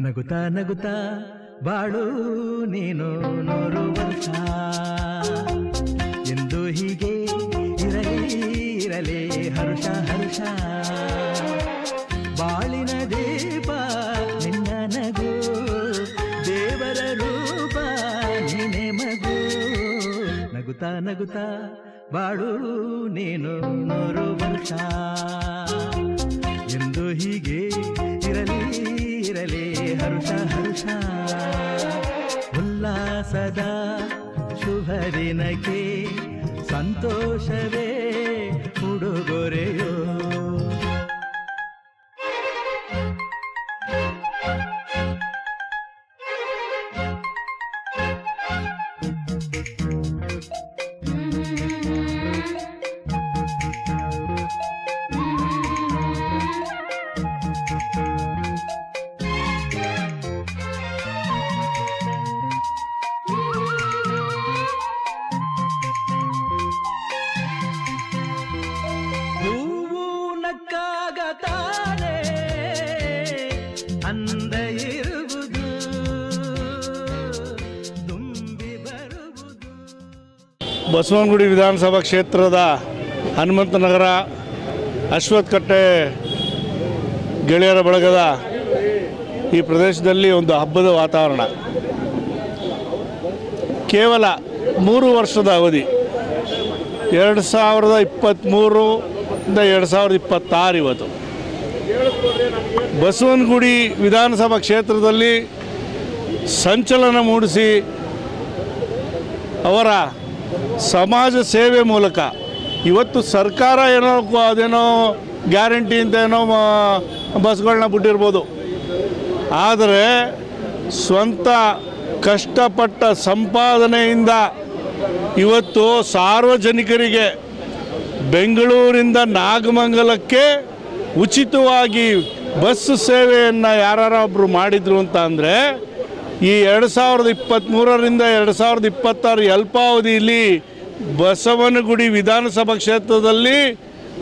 ನಗುತ್ತಾ ನಗುತ್ತಾ ಬಾಳು ನೀನು 100 ವರ್ಷ ಎಂದು ಹೀಗೆ ಇರಲಿ ಹರುಷ ಹರುಷ ಬಾಳಿನ ದೀಪ ನಿನ್ನ ನಗು ದೇವರ ರೂಪ ನೀನೆ ಮಗು ನಗುತ್ತಾ ನಗುತ್ತಾ ಬಾಳು ನೀನು 100 ವರ್ಷ ಎಂದು ಹೀಗೆ ಇರಲಿ ಹರುಷ ಹರುಷ ಉಲ್ಲಾಸದ ಶುಭ ದಿನಕ್ಕೆ ಸಂತೋಷವೇ ಉಡುಗೊರೆಯೋ ಬಸವನಗುಡಿ ವಿಧಾನಸಭಾ ಕ್ಷೇತ್ರದ ಹನುಮಂತನಗರ ಅಶ್ವತ್ಥಕಟ್ಟೆ ಗೆಳೆಯರ ಬಳಗದ ಈ ಪ್ರದೇಶದಲ್ಲಿ ಒಂದು ಹಬ್ಬದ ವಾತಾವರಣ. ಕೇವಲ 3 ವರ್ಷದ ಅವಧಿ 2023 2026 ಇವತ್ತು ಬಸವನಗುಡಿ ವಿಧಾನಸಭಾ ಕ್ಷೇತ್ರದಲ್ಲಿ ಸಂಚಲನ ಮೂಡಿಸಿ ಅವರ ಸಮಾಜ ಸೇವೆ ಮೂಲಕ ಇವತ್ತು ಸರ್ಕಾರ ಅದೇನೋ ಗ್ಯಾರಂಟಿ ಅಂತ ಏನೋ ಬಸ್ಗಳನ್ನ ಬಿಟ್ಟಿರ್ಬೋದು, ಆದರೆ ಸ್ವಂತ ಕಷ್ಟಪಟ್ಟ ಸಂಪಾದನೆಯಿಂದ ಇವತ್ತು ಸಾರ್ವಜನಿಕರಿಗೆ ಬೆಂಗಳೂರಿಂದ ನಾಗಮಂಗಲಕ್ಕೆ ಉಚಿತವಾಗಿ ಬಸ್ ಸೇವೆಯನ್ನು ಯಾರೊಬ್ಬರು ಮಾಡಿದರು ಅಂತ ಅಂದರೆ ಈ 2023ರಿಂದ 2026 ಅಲ್ಪಾವಧಿಯಲ್ಲಿ ಬಸವನಗುಡಿ ವಿಧಾನಸಭಾ ಕ್ಷೇತ್ರದಲ್ಲಿ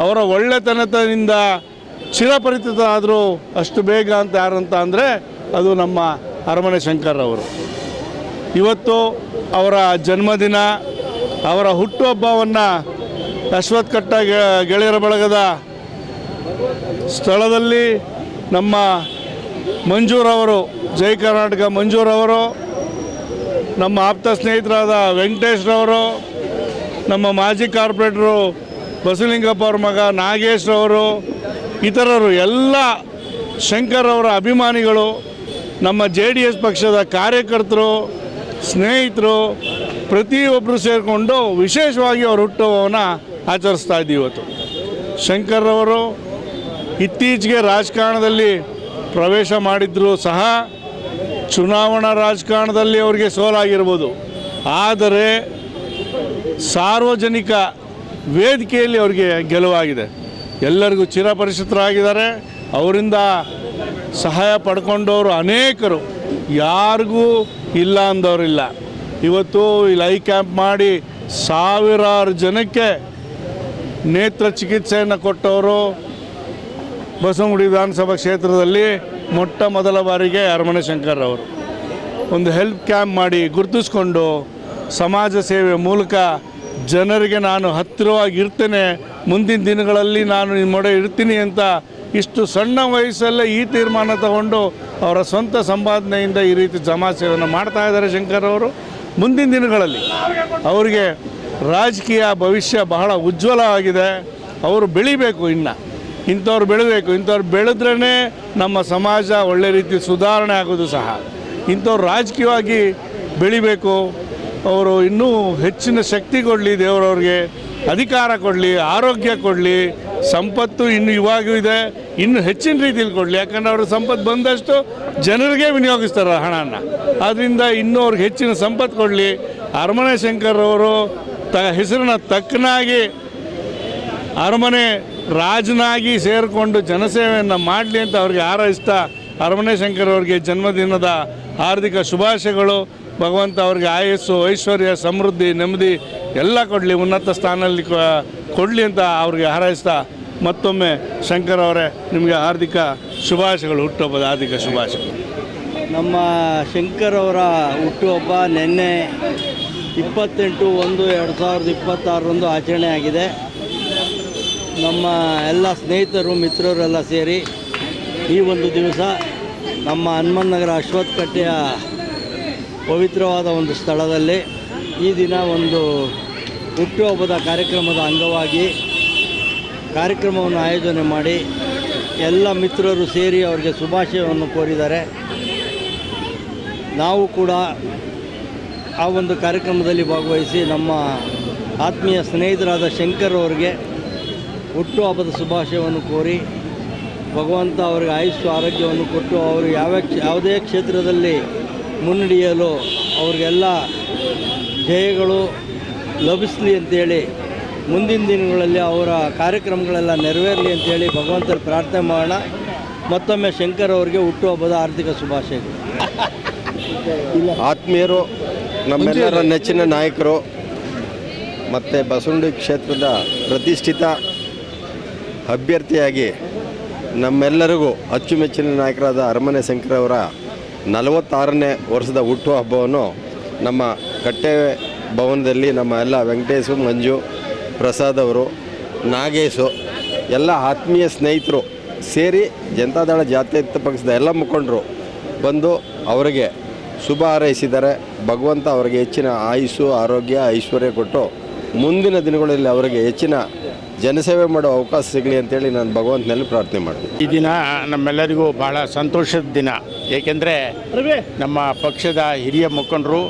ಅವರ ಒಳ್ಳೆತನದಿಂದ ಚಿರಪರಿಚಿತ ಆದರೂ ಅಷ್ಟು ಬೇಗ ಅಂತ ಯಾರಂತ ಅಂದರೆ ಅದು ನಮ್ಮ ಅರಮನೆ ಶಂಕರ್ ಅವರು. ಇವತ್ತು ಅವರ ಜನ್ಮದಿನ, ಅವರ ಹುಟ್ಟುಹಬ್ಬವನ್ನು ಅಶ್ವತ್ಥಕಟ್ಟೆ ಗೆಳೆಯರ ಬಳಗದ ಸ್ಥಳದಲ್ಲಿ ನಮ್ಮ ಮಂಜೂರವರು, ಜೈ ಕರ್ನಾಟಕ ಮಂಜೂರವರು, ನಮ್ಮ ಆಪ್ತ ಸ್ನೇಹಿತರಾದ ವೆಂಕಟೇಶ್ರವರು, ನಮ್ಮ ಮಾಜಿ ಕಾರ್ಪೊರೇಟರು ಬಸವಲಿಂಗಪ್ಪ ಅವ್ರ ಮಗ ನಾಗೇಶ್ರವರು, ಇತರರು ಎಲ್ಲ ಶಂಕರ್ ಅವರ ಅಭಿಮಾನಿಗಳು, ನಮ್ಮ JDS ಪಕ್ಷದ ಕಾರ್ಯಕರ್ತರು, ಸ್ನೇಹಿತರು ಪ್ರತಿಯೊಬ್ಬರು ಸೇರಿಕೊಂಡು ವಿಶೇಷವಾಗಿ ಅವ್ರ ಹುಟ್ಟುಹಬ್ಬವನ್ನು ಆಚರಿಸ್ತಾ ಇದ್ದೀವಿ. ಇವತ್ತು ಶಂಕರ್ ಅವರು ಇತ್ತೀಚೆಗೆ ರಾಜಕಾರಣದಲ್ಲಿ ಪ್ರವೇಶ ಮಾಡಿದರೂ ಸಹ ಚುನಾವಣಾ ರಾಜಕಾರಣದಲ್ಲಿ ಅವರಿಗೆ ಸೋಲಾಗಿರ್ಬೋದು, ಆದರೆ ಸಾರ್ವಜನಿಕ ವೇದಿಕೆಯಲ್ಲಿ ಅವರಿಗೆ ಗೆಲುವಾಗಿದೆ. ಎಲ್ಲರಿಗೂ ಚಿರಪರಿಚಿತರಾಗಿದ್ದಾರೆ. ಅವರಿಂದ ಸಹಾಯ ಪಡ್ಕೊಂಡವರು ಅನೇಕರು, ಯಾರಿಗೂ ಇಲ್ಲ ಅಂದವರಿಲ್ಲ. ಇವತ್ತು ಇಲ್ಲಿ ಐ ಕ್ಯಾಂಪ್ ಮಾಡಿ ಸಾವಿರಾರು ಜನಕ್ಕೆ ನೇತ್ರ ಚಿಕಿತ್ಸೆಯನ್ನು ಕೊಟ್ಟವರು ಬಸವನಗುಡಿ ವಿಧಾನಸಭಾ ಕ್ಷೇತ್ರದಲ್ಲಿ ಮೊಟ್ಟ ಮೊದಲ ಬಾರಿಗೆ ಅರಮನೆ ಶಂಕರ್ ಅವರು ಒಂದು ಹೆಲ್ಪ್ ಕ್ಯಾಂಪ್ ಮಾಡಿ ಗುರುತಿಸ್ಕೊಂಡು ಸಮಾಜ ಸೇವೆ ಮೂಲಕ ಜನರಿಗೆ ನಾನು ಹತ್ತಿರವಾಗಿ ಇರ್ತೇನೆ, ಮುಂದಿನ ದಿನಗಳಲ್ಲಿ ನಾನು ನಿಮ್ಮ ಮೊಡೆ ಇರ್ತೀನಿ ಅಂತ ಇಷ್ಟು ಸಣ್ಣ ವಯಸ್ಸಲ್ಲೇ ಈ ತೀರ್ಮಾನ ತಗೊಂಡು ಅವರ ಸ್ವಂತ ಸಂಪಾದನೆಯಿಂದ ಈ ರೀತಿ ಸಮಾಜ ಸೇವೆಯನ್ನು ಮಾಡ್ತಾ ಇದ್ದಾರೆ ಶಂಕರ್ ಅವರು. ಮುಂದಿನ ದಿನಗಳಲ್ಲಿ ಅವರಿಗೆ ರಾಜಕೀಯ ಭವಿಷ್ಯ ಬಹಳ ಉಜ್ವಲವಾಗಿದೆ. ಅವರು ಬೆಳಿಬೇಕು, ಇಂಥವ್ರು ಬೆಳಿಬೇಕು. ಇಂಥವ್ರು ಬೆಳೆದ್ರೇ ನಮ್ಮ ಸಮಾಜ ಒಳ್ಳೆ ರೀತಿ ಸುಧಾರಣೆ ಆಗೋದು ಸಹ. ಇಂಥವ್ರು ರಾಜಕೀಯವಾಗಿ ಬೆಳಿಬೇಕು. ಅವರು ಇನ್ನೂ ಹೆಚ್ಚಿನ ಶಕ್ತಿ ಕೊಡಲಿ, ದೇವರವ್ರಿಗೆ ಅಧಿಕಾರ ಕೊಡಲಿ, ಆರೋಗ್ಯ ಕೊಡಲಿ, ಸಂಪತ್ತು ಇನ್ನು ಇವಾಗೂ ಇದೆ, ಇನ್ನು ಹೆಚ್ಚಿನ ರೀತಿಯಲ್ಲಿ ಕೊಡಲಿ. ಯಾಕಂದರೆ ಅವ್ರ ಸಂಪತ್ತು ಬಂದಷ್ಟು ಜನರಿಗೆ ವಿನಿಯೋಗಿಸ್ತಾರೆ ಹಣನ. ಆದ್ದರಿಂದ ಇನ್ನೂ ಅವ್ರಿಗೆ ಹೆಚ್ಚಿನ ಸಂಪತ್ತು ಕೊಡಲಿ. ಅರಮನೆ ಶಂಕರ್ ಅವರು ಹೆಸರಿನ ತಕ್ಕನಾಗಿ ಅರಮನೆ ರಾಜನಾಗಿ ಸೇರಿಕೊಂಡು ಜನಸೇವೆಯನ್ನು ಮಾಡಲಿ ಅಂತ ಅವ್ರಿಗೆ ಹಾರೈಸ್ತಾ ಅರಮನೆ ಶಂಕರ್ ಅವರಿಗೆ ಜನ್ಮದಿನದ ಹಾರ್ದಿಕ ಶುಭಾಶಯಗಳು. ಭಗವಂತ ಅವ್ರಿಗೆ ಆಯಸ್ಸು, ಐಶ್ವರ್ಯ, ಸಮೃದ್ಧಿ, ನೆಮ್ಮದಿ ಎಲ್ಲ ಕೊಡಲಿ, ಉನ್ನತ ಸ್ಥಾನದಲ್ಲಿ ಕೊಡಲಿ ಅಂತ ಅವ್ರಿಗೆ ಹಾರೈಸ್ತಾ ಮತ್ತೊಮ್ಮೆ ಶಂಕರ್ ಅವರೇ ನಿಮಗೆ ಹಾರ್ದಿಕ ಶುಭಾಶಯಗಳು, ಹುಟ್ಟುಹಬ್ಬದ ಹಾರ್ದಿಕ ಶುಭಾಶಯಗಳು. ನಮ್ಮ ಶಂಕರ್ ಅವರ ಹುಟ್ಟುಹಬ್ಬ ನಿನ್ನೆ 28/1/2026 ಆಚರಣೆ ಆಗಿದೆ. ನಮ್ಮ ಎಲ್ಲ ಸ್ನೇಹಿತರು ಮಿತ್ರರೆಲ್ಲ ಸೇರಿ ಈ ಒಂದು ದಿವಸ ನಮ್ಮ ಹನುಮನ್ ನಗರ ಅಶ್ವತ್ಥ ಕಟ್ಟೆಯ ಪವಿತ್ರವಾದ ಒಂದು ಸ್ಥಳದಲ್ಲಿ ಈ ದಿನ ಒಂದು ಹುಟ್ಟುಹಬ್ಬದ ಕಾರ್ಯಕ್ರಮದ ಅಂಗವಾಗಿ ಕಾರ್ಯಕ್ರಮವನ್ನು ಆಯೋಜನೆ ಮಾಡಿ ಎಲ್ಲ ಮಿತ್ರರು ಸೇರಿ ಅವರಿಗೆ ಶುಭಾಶಯವನ್ನು ಕೋರಿದ್ದಾರೆ. ನಾವು ಕೂಡ ಆ ಒಂದು ಕಾರ್ಯಕ್ರಮದಲ್ಲಿ ಭಾಗವಹಿಸಿ ನಮ್ಮ ಆತ್ಮೀಯ ಸ್ನೇಹಿತರಾದ ಶಂಕರ್ ಅವರಿಗೆ ಹುಟ್ಟುಹಬ್ಬದ ಶುಭಾಶಯವನ್ನು ಕೋರಿ ಭಗವಂತ ಅವರಿಗೆ ಆಯುಷ್ಯ ಆರೋಗ್ಯವನ್ನು ಕೊಟ್ಟು ಅವರು ಯಾವುದೇ ಕ್ಷೇತ್ರದಲ್ಲಿ ಮುನ್ನಡೆಯಲು ಅವರಿಗೆಲ್ಲ ಜಯಗಳು ಲಭಿಸಲಿ ಅಂತೇಳಿ ಮುಂದಿನ ದಿನಗಳಲ್ಲಿ ಅವರ ಕಾರ್ಯಕ್ರಮಗಳೆಲ್ಲ ನೆರವೇರಲಿ ಅಂತೇಳಿ ಭಗವಂತನ ಪ್ರಾರ್ಥನೆ ಮಾಡೋಣ. ಮತ್ತೊಮ್ಮೆ ಶಂಕರ್ ಅವರಿಗೆ ಹುಟ್ಟುಹಬ್ಬದ ಆರ್ಥಿಕ ಶುಭಾಶಯಗಳು. ಆತ್ಮೀಯರು, ನಮ್ಮೆಲ್ಲರ ನೆಚ್ಚಿನ ನಾಯಕರು ಮತ್ತು ಬಸವನಗುಡಿ ಕ್ಷೇತ್ರದ ಪ್ರತಿಷ್ಠಿತ ಅಭ್ಯರ್ಥಿಯಾಗಿ ನಮ್ಮೆಲ್ಲರಿಗೂ ಅಚ್ಚುಮೆಚ್ಚಿನ ನಾಯಕರಾದ ಅರಮನೆ ಶಂಕರ್ ಅವರ 46ನೇ ವರ್ಷದ ಹುಟ್ಟುಹಬ್ಬವನ್ನು ನಮ್ಮ ಕಟ್ಟೆ ಭವನದಲ್ಲಿ ನಮ್ಮ ಎಲ್ಲ ವೆಂಕಟೇಶು, ಮಂಜು, ಪ್ರಸಾದ್ ಅವರು, ನಾಗೇಶು ಎಲ್ಲ ಆತ್ಮೀಯ ಸ್ನೇಹಿತರು ಸೇರಿ ಜನತಾದಳ ಜಾತ್ಯತೀತ ಪಕ್ಷದ ಎಲ್ಲ ಮುಖಂಡರು ಬಂದು ಅವರಿಗೆ ಶುಭ ಹಾರೈಸಿದ್ದಾರೆ. ಭಗವಂತ ಅವರಿಗೆ ಹೆಚ್ಚಿನ ಆಯುಸ್ಸು, ಆರೋಗ್ಯ, ಐಶ್ವರ್ಯ ಕೊಟ್ಟು ಮುಂದಿನ ದಿನಗಳಲ್ಲಿ ಅವರಿಗೆ ಹೆಚ್ಚಿನ ಜನಸೇವೆ ಮಾಡೋ ಅವಕಾಶ ಸಿಗಲಿ ಅಂತೇಳಿ ನಾನು ಭಗವಂತನಲ್ಲಿ ಪ್ರಾರ್ಥನೆ ಮಾಡ್ತೀನಿ. ಈ ದಿನ ನಮ್ಮೆಲ್ಲರಿಗೂ ಬಹಳ ಸಂತೋಷದ ದಿನ. ಏಕೆಂದರೆ ನಮ್ಮ ಪಕ್ಷದ ಹಿರಿಯ ಮುಖಂಡರು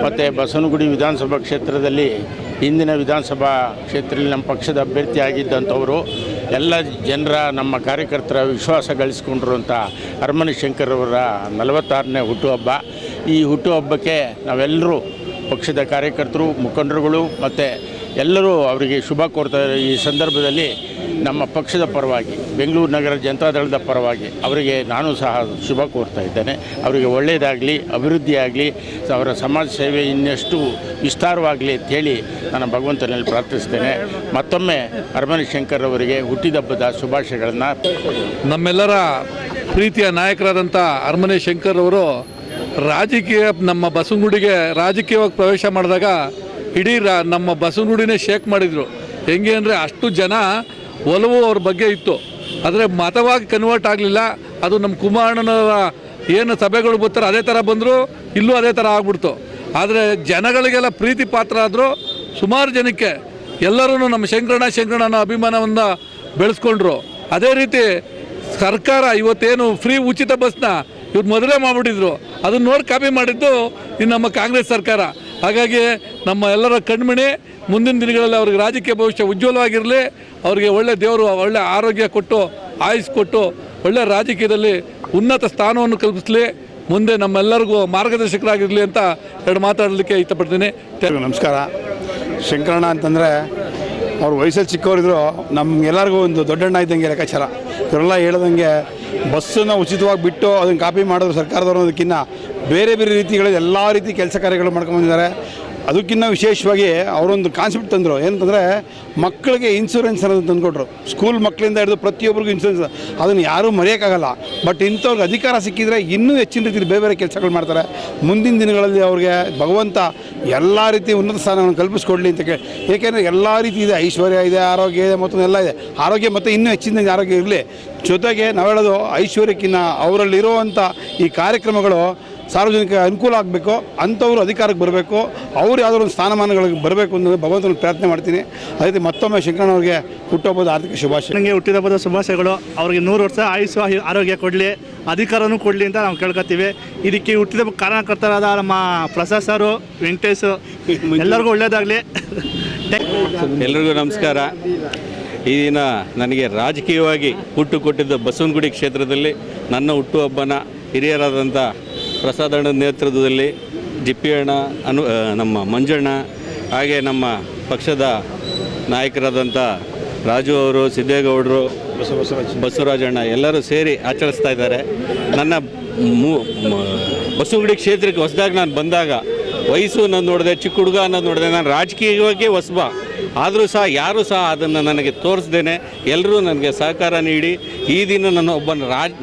ಮತ್ತು ಬಸವನಗುಡಿ ವಿಧಾನಸಭಾ ಕ್ಷೇತ್ರದಲ್ಲಿ ಹಿಂದಿನ ವಿಧಾನಸಭಾ ಕ್ಷೇತ್ರದಲ್ಲಿ ನಮ್ಮ ಪಕ್ಷದ ಅಭ್ಯರ್ಥಿ ಆಗಿದ್ದಂಥವರು ಎಲ್ಲ ಜನರ ನಮ್ಮ ಕಾರ್ಯಕರ್ತರ ವಿಶ್ವಾಸ ಗಳಿಸ್ಕೊಂಡ್ರು ಅಂತ ಅರಮನೆ ಶಂಕರ್ ಅವರ 46ನೇ ಹುಟ್ಟುಹಬ್ಬ. ಈ ಹುಟ್ಟುಹಬ್ಬಕ್ಕೆ ನಾವೆಲ್ಲರೂ ಪಕ್ಷದ ಕಾರ್ಯಕರ್ತರು, ಮುಖಂಡರುಗಳು ಮತ್ತು ಎಲ್ಲರೂ ಅವರಿಗೆ ಶುಭ ಕೋರ್ತಾರೆ. ಈ ಸಂದರ್ಭದಲ್ಲಿ ನಮ್ಮ ಪಕ್ಷದ ಪರವಾಗಿ, ಬೆಂಗಳೂರು ನಗರ ಜನತಾದಳದ ಪರವಾಗಿ ಅವರಿಗೆ ನಾನು ಸಹ ಶುಭ ಕೋರ್ತಾ ಇದ್ದೇನೆ. ಅವರಿಗೆ ಒಳ್ಳೆಯದಾಗಲಿ, ಅಭಿವೃದ್ಧಿ ಆಗಲಿ, ಅವರ ಸಮಾಜ ಸೇವೆ ಇನ್ನಷ್ಟು ವಿಸ್ತಾರವಾಗಲಿ ಅಂಥೇಳಿ ನಾನು ಭಗವಂತನಲ್ಲಿ ಪ್ರಾರ್ಥಿಸ್ತೇನೆ. ಮತ್ತೊಮ್ಮೆ ಅರಮನೆ ಶಂಕರ್ ಅವರಿಗೆ ಹುಟ್ಟಿದಬ್ಬದ ಶುಭಾಶಯಗಳನ್ನು. ನಮ್ಮೆಲ್ಲರ ಪ್ರೀತಿಯ ನಾಯಕರಾದಂಥ ಅರಮನೆ ಶಂಕರ್ ಅವರು ನಮ್ಮ ಬಸವನಗುಡಿಗೆ ರಾಜಕೀಯವಾಗಿ ಪ್ರವೇಶ ಮಾಡಿದಾಗ ಇಡೀ ನಮ್ಮ ಬಸವನಗುಡಿನೇ ಶೇಕ್ ಮಾಡಿದರು. ಹೆಂಗೆ ಅಂದರೆ ಅಷ್ಟು ಜನ ಒಲವು ಅವ್ರ ಬಗ್ಗೆ ಇತ್ತು. ಆದರೆ ಮತವಾಗಿ ಕನ್ವರ್ಟ್ ಆಗಲಿಲ್ಲ. ಅದು ನಮ್ಮ ಕುಮಾರಣ್ಣನವರ ಏನು ಸಭೆಗಳು ಬರ್ತಾರೆ ಅದೇ ಥರ ಬಂದರು, ಇಲ್ಲೂ ಅದೇ ಥರ ಆಗ್ಬಿಡ್ತು. ಆದರೆ ಜನಗಳಿಗೆಲ್ಲ ಪ್ರೀತಿ ಪಾತ್ರ ಆದರು. ಸುಮಾರು ಜನಕ್ಕೆ ಎಲ್ಲರೂ ನಮ್ಮ ಶಂಕರಣ್ಣನ ಅಭಿಮಾನವನ್ನು ಬೆಳೆಸ್ಕೊಂಡ್ರು. ಅದೇ ರೀತಿ ಸರ್ಕಾರ ಇವತ್ತೇನು ಫ್ರೀ ಉಚಿತ ಬಸ್ನ ಇವ್ರು ಮೊದಲೇ ಮಾಡಿಬಿಟ್ಟಿದ್ರು. ಅದನ್ನು ನೋಡಿ ಕಾಪಿ ಮಾಡಿದ್ದು ಇನ್ನು ನಮ್ಮ ಕಾಂಗ್ರೆಸ್ ಸರ್ಕಾರ. ಹಾಗಾಗಿ ನಮ್ಮ ಎಲ್ಲರ ಕಣ್ಮಣಿ ಮುಂದಿನ ದಿನಗಳಲ್ಲಿ ಅವ್ರಿಗೆ ರಾಜಕೀಯ ಭವಿಷ್ಯ ಉಜ್ವಲವಾಗಿರಲಿ. ಅವರಿಗೆ ಒಳ್ಳೆ ದೇವರು ಒಳ್ಳೆ ಆರೋಗ್ಯ ಕೊಟ್ಟು, ಆಯುಷ್ ಕೊಟ್ಟು, ಒಳ್ಳೆ ರಾಜಕೀಯದಲ್ಲಿ ಉನ್ನತ ಸ್ಥಾನವನ್ನು ಕಲ್ಪಿಸಲಿ, ಮುಂದೆ ನಮ್ಮೆಲ್ಲರಿಗೂ ಮಾರ್ಗದರ್ಶಕರಾಗಿರಲಿ ಅಂತ ಎರಡು ಮಾತಾಡಲಿಕ್ಕೆ ಇಷ್ಟಪಡ್ತೀನಿ. ನಮಸ್ಕಾರ. ಶಂಕರಣ್ಣ ಅಂತಂದರೆ ಅವ್ರು ವಯಸ್ಸಲ್ಲಿ ಚಿಕ್ಕವರಿದ್ರು, ನಮಗೆಲ್ಲರಿಗೂ ಒಂದು ದೊಡ್ಡಣ್ಣ ಇದ್ದಂಗೆ ಲೆಕ್ಕಾಚಾರ. ಇವರೆಲ್ಲ ಹೇಳ್ದಂಗೆ ಬಸ್ಸನ್ನು ಉಚಿತವಾಗಿ ಬಿಟ್ಟು ಅದನ್ನು ಕಾಪಿ ಮಾಡೋದು ಸರ್ಕಾರದವರು ಅನ್ನೋದಕ್ಕಿಂತ ಬೇರೆ ಬೇರೆ ರೀತಿಗಳಲ್ಲಿ ಎಲ್ಲ ರೀತಿ ಕೆಲಸ ಕಾರ್ಯಗಳು ಮಾಡ್ಕೊಂಡ್ಬಂದಿದ್ದಾರೆ. ಅದಕ್ಕಿಂತ ವಿಶೇಷವಾಗಿ ಅವರೊಂದು ಕಾನ್ಸೆಪ್ಟ್ ತಂದರು. ಏನಂತಂದರೆ ಮಕ್ಕಳಿಗೆ ಇನ್ಶೂರೆನ್ಸ್ ಅನ್ನೋದು ತಂದುಕೊಟ್ರು. ಸ್ಕೂಲ್ ಮಕ್ಕಳಿಂದ ಹಿಡಿದು ಪ್ರತಿಯೊಬ್ಬರಿಗೂ ಇನ್ಶೂರೆನ್ಸ್, ಅದನ್ನು ಯಾರೂ ಮರೆಯೋಕ್ಕಾಗಲ್ಲ. ಬಟ್ ಇಂಥವ್ರಿಗೆ ಅಧಿಕಾರ ಸಿಕ್ಕಿದರೆ ಇನ್ನೂ ಹೆಚ್ಚಿನ ರೀತಿಯಲ್ಲಿ ಬೇರೆ ಬೇರೆ ಕೆಲಸಗಳು ಮಾಡ್ತಾರೆ. ಮುಂದಿನ ದಿನಗಳಲ್ಲಿ ಅವ್ರಿಗೆ ಭಗವಂತ ಎಲ್ಲ ರೀತಿ ಉನ್ನತ ಸ್ಥಾನವನ್ನು ಕಲ್ಪಿಸ್ಕೊಡ್ಲಿ ಅಂತ ಕೇಳಿ. ಏಕೆಂದರೆ ಎಲ್ಲ ರೀತಿ ಇದೆ, ಐಶ್ವರ್ಯ ಇದೆ, ಆರೋಗ್ಯ ಇದೆ, ಮತ್ತು ಎಲ್ಲ ಇದೆ. ಆರೋಗ್ಯ ಮತ್ತು ಇನ್ನೂ ಹೆಚ್ಚಿನ ಆರೋಗ್ಯ ಇರಲಿ. ಜೊತೆಗೆ ನಾವು ಹೇಳೋದು ಐಶ್ವರ್ಯಕ್ಕಿಂತ ಅವರಲ್ಲಿರುವಂಥ ಈ ಕಾರ್ಯಕ್ರಮಗಳು ಸಾರ್ವಜನಿಕ ಅನುಕೂಲ ಆಗಬೇಕು. ಅಂಥವ್ರು ಅಧಿಕಾರಕ್ಕೆ ಬರಬೇಕು, ಅವ್ರು ಯಾವುದೋ ಒಂದು ಸ್ಥಾನಮಾನಗಳಿಗೆ ಬರಬೇಕು ಅನ್ನೋದು ಭಗವಂತನ ಪ್ರಾರ್ಥನೆ ಮಾಡ್ತೀನಿ. ಅದೇ ಮತ್ತೊಮ್ಮೆ ಶಂಕರಣ್ಣವ್ರಿಗೆ ಹುಟ್ಟುಹಬ್ಬದ ಆರ್ಥಿಕ ಶುಭಾಶಯ. ನನಗೆ ಹುಟ್ಟಿದಬ್ಬದ ಶುಭಾಶಯಗಳು. ಅವ್ರಿಗೆ 100 ವರ್ಷ ಆಯುಷ್ಯ ಆರೋಗ್ಯ ಕೊಡಲಿ, ಅಧಿಕಾರನೂ ಕೊಡಲಿ ಅಂತ ನಾವು ಕೇಳ್ಕೊತೀವಿ. ಇದಕ್ಕೆ ಹುಟ್ಟಿದ ಕಾರಣಕರ್ತರಾದ ನಮ್ಮ ಪ್ರಸಾದ್ ಸರು, ವೆಂಕಟೇಶು ಎಲ್ಲರಿಗೂ ಒಳ್ಳೆಯದಾಗಲಿ. ಎಲ್ರಿಗೂ ನಮಸ್ಕಾರ. ಈ ದಿನ ನನಗೆ ರಾಜಕೀಯವಾಗಿ ಹುಟ್ಟು ಕೊಟ್ಟಿದ್ದ ಬಸವನಗುಡಿ ಕ್ಷೇತ್ರದಲ್ಲಿ ನನ್ನ ಹುಟ್ಟುಹಬ್ಬನ ಹಿರಿಯರಾದಂಥ ಪ್ರಸಾದಣ್ಣ ನೇತೃತ್ವದಲ್ಲಿ ಜಿಪ್ಪಿ ಅಣ್ಣ, ನಮ್ಮ ಮಂಜಣ್ಣ, ಹಾಗೆ ನಮ್ಮ ಪಕ್ಷದ ನಾಯಕರಾದಂಥ ರಾಜು ಅವರು, ಸಿದ್ದೇಗೌಡರು, ಬಸವರಾಜಣ್ಣ ಎಲ್ಲರೂ ಸೇರಿ ಆಚರಿಸ್ತಾ ಇದ್ದಾರೆ. ನನ್ನ ಬಸವನಗುಡಿ ಕ್ಷೇತ್ರಕ್ಕೆ ಹೊಸದಾಗಿ ನಾನು ಬಂದಾಗ ವಯಸ್ಸು ಅನ್ನೋದು ನೋಡಿದೆ, ಚಿಕ್ಕ ಹುಡುಗ ಅನ್ನೋದು ನೋಡಿದೆ. ನಾನು ರಾಜಕೀಯವಾಗಿ ಹೊಸಬ, ಆದರೂ ಸಹ ಯಾರೂ ಸಹ ಅದನ್ನು ನನಗೆ ತೋರಿಸ್ದೇನೆ ಎಲ್ಲರೂ ನನಗೆ ಸಹಕಾರ ನೀಡಿ ಈ ದಿನ ನನ್ನ ಒಬ್ಬ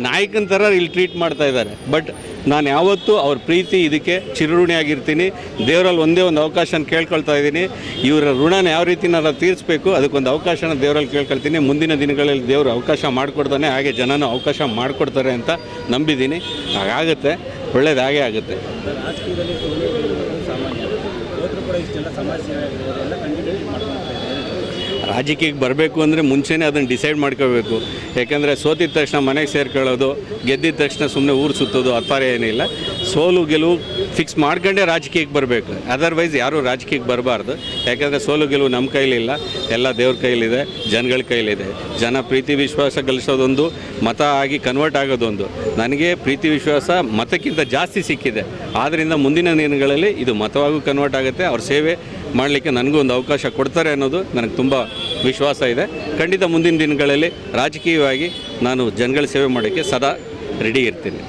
ನಾಯಕನ ಥರ ಇಲ್ಲಿ ಟ್ರೀಟ್ ಮಾಡ್ತಾ ಇದ್ದಾರೆ. ಬಟ್ ನಾನು ಯಾವತ್ತೂ ಅವ್ರ ಪ್ರೀತಿ ಇದಕ್ಕೆ ಚಿರಋಣಿಯಾಗಿರ್ತೀನಿ. ದೇವರಲ್ಲಿ ಒಂದೇ ಒಂದು ಅವಕಾಶನ ಕೇಳ್ಕೊಳ್ತಾ ಇದ್ದೀನಿ. ಇವರ ಋಣನ ಯಾವ ರೀತಿ ನಾನು ತೀರಿಸಬೇಕು ಅದಕ್ಕೊಂದು ಅವಕಾಶನ ದೇವರಲ್ಲಿ ಕೇಳ್ಕೊಳ್ತೀನಿ. ಮುಂದಿನ ದಿನಗಳಲ್ಲಿ ದೇವರು ಅವಕಾಶ ಮಾಡಿಕೊಡ್ತಾನೆ, ಹಾಗೆ ಜನನೂ ಅವಕಾಶ ಮಾಡಿಕೊಡ್ತಾರೆ ಅಂತ ನಂಬಿದ್ದೀನಿ. ಹಾಗಾಗುತ್ತೆ, ಒಳ್ಳೇದು ಹಾಗೆ ಆಗುತ್ತೆ. ರಾಜಕೀಯಕ್ಕೆ ಬರಬೇಕು ಅಂದರೆ ಮುಂಚೆನೇ ಅದನ್ನು ಡಿಸೈಡ್ ಮಾಡ್ಕೋಬೇಕು. ಯಾಕೆಂದರೆ ಸೋತಿದ ತಕ್ಷಣ ಮನೆಗೆ ಸೇರ್ಕೊಳ್ಳೋದು, ಗೆದ್ದಿದ ತಕ್ಷಣ ಸುಮ್ಮನೆ ಊರು ಸುತ್ತೋದು ಆ ಥರ ಏನಿಲ್ಲ. ಸೋಲು ಗೆಲುವು ಫಿಕ್ಸ್ ಮಾಡ್ಕೊಂಡೇ ರಾಜಕೀಯಕ್ಕೆ ಬರಬೇಕು. ಅದರ್ವೈಸ್ ಯಾರೂ ರಾಜಕೀಯಕ್ಕೆ ಬರಬಾರ್ದು. ಯಾಕೆಂದರೆ ಸೋಲು ಗೆಲುವು ನಮ್ಮ ಕೈಲಿಲ್ಲ, ಎಲ್ಲ ದೇವ್ರ ಕೈಲಿದೆ, ಜನಗಳ ಕೈಲಿದೆ. ಜನ ಪ್ರೀತಿ ವಿಶ್ವಾಸ ಗಳಿಸೋದೊಂದು, ಮತ ಆಗಿ ಕನ್ವರ್ಟ್ ಆಗೋದೊಂದು. ನನಗೆ ಪ್ರೀತಿ ವಿಶ್ವಾಸ ಮತಕ್ಕಿಂತ ಜಾಸ್ತಿ ಸಿಕ್ಕಿದೆ. ಆದ್ದರಿಂದ ಮುಂದಿನ ದಿನಗಳಲ್ಲಿ ಇದು ಮತವಾಗೂ ಕನ್ವರ್ಟ್ ಆಗುತ್ತೆ. ಅವ್ರ ಸೇವೆ ಮಾಡಲಿಕ್ಕೆ ನನಗೂ ಒಂದು ಅವಕಾಶ ಕೊಡ್ತಾರೆ ಅನ್ನೋದು ನನಗೆ ತುಂಬ ವಿಶ್ವಾಸ ಇದೆ. ಖಂಡಿತ ಮುಂದಿನ ದಿನಗಳಲ್ಲಿ ರಾಜಕೀಯವಾಗಿ ನಾನು ಜನಗಳ ಸೇವೆ ಮಾಡೋಕ್ಕೆ ಸದಾ ರೆಡಿ ಇರ್ತೀನಿ.